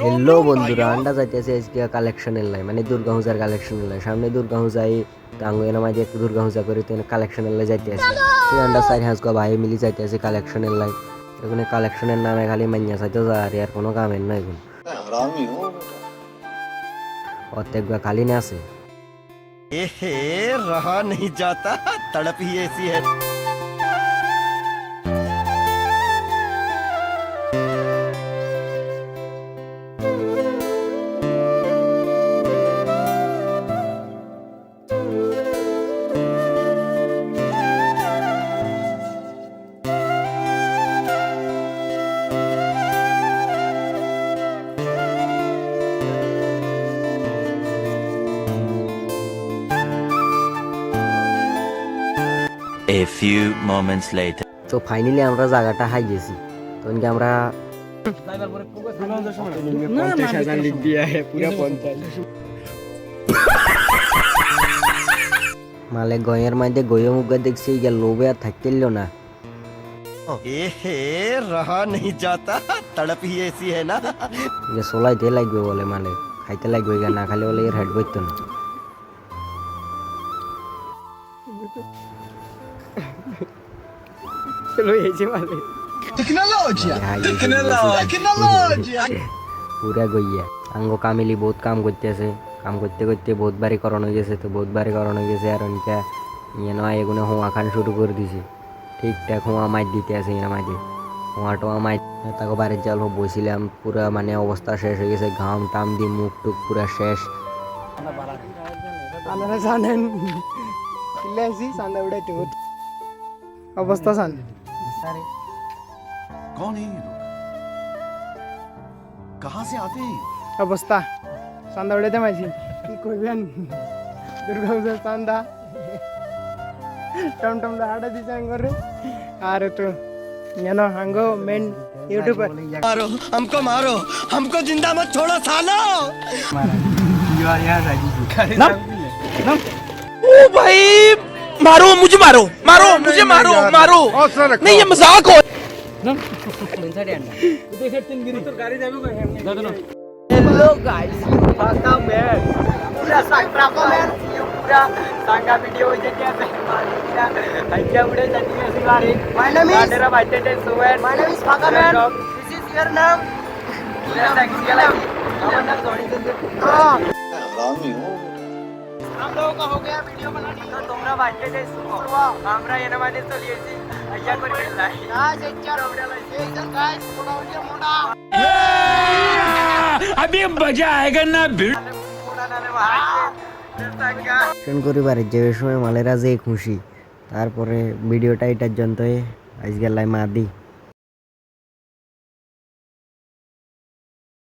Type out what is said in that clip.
Hello বন্ধুরা, আন্ডা যাইতেছে আজকে কালেকশনের লাই, মানে দুর্গা পূজার কালেকশনের লাই। সামনে দুর্গা পূজায় টাঙ্গুয়ের মাঝে একটু দুর্গা পূজা করে তো কালেকশনের লাই যাইতে আছে। তুই আন্ডা চাই হাঁস গো ভাই মিলি যাইতে আছে কালেকশনের লাই। এখানে কালেকশনের নামে খালি মাইয়া চাইতে যা আর কোনো কামের নয় এখন। অর্ধেক খালি না আছে। एहे रहा नहीं जाता तड़प ही ऐसी है। A few moments later. তো ফাইনালি আমরা জায়গাটা হাই গেছি। তো আমরা মালে গয়ের মাঝে গয়ে মুখ দেখছি গেল লোভে আর থাকতে না। एहे रहा नहीं जाता तड़प ही ऐसी है ना। যে সোলাইতে লাগবে বলে, মানে খাইতে লাগবে, না খালে বলে এর হেড বইতো না। পুরা গইয়া আঙ্গ কামিলি বহুত কাম করতেছে, কাম করতে করতে বহুত বাড়ি করণ হয়ে গেছে। তো বহুত বাড়ি করণ হয়ে গেছে আর অনেকে ইয়ে নয় এগুলো হোঁয়া খান শুরু করে দিছে। ঠিকঠাক হোঁয়া মাইট দিতে আছে এর মাঝে, হোঁয়া টোয়া মাইট। তাকে বাড়ির জাল বসছিলাম, পুরা মানে অবস্থা শেষ হয়ে গেছে, ঘাম টাম দিয়ে মুখ টুক পুরা শেষ। আপনারা জানেন চান্দা উড়াইতে অবস্থা চান कौन है ये लोग? कहाँ से आते हैं? অবস্থা চান্দা উড়াইতে মাইছি কি করবেন। দুর্গা পূজার চান্দা টমটম হাঁটা দিচ্ছে করে। আর তো জানো আঙ্গো মেন ইউটিউবার मारो हमको जिंदा मत छोड़ो सालो। ओ भाई मारो मुझे, मारो मारो मुझे, मारो मारो नहीं, ये मजाक हो। हेलो गाइस, फाका मैन पूरा साका मैन पूरा साका वीडियो हो जाती है। अच्छा उड़े जाती है सिगारी। माय नेम इज मेरा भाई टेटे सुवन। माय नेम इज फाका मैन। दिस इज योर नाम। पूरा साकी वाला हमने थोड़ी देर हां हम लोगों का हो गया वीडियो बनानी। तो तुमरा भाई टेटे सुवा हमरा ये नमाने चली ऐसी अय्या कर गेला आज चार उड़ाला एकदम गाइस थोड़ा उड़े मोड़ा अभी मजा आएगा ना भिड़। করি বাড়ির যাওয়ার সময় মালেরা যে খুশি। তারপরে ভিডিওটা এটার জন্যই আজকে লাই মা দি।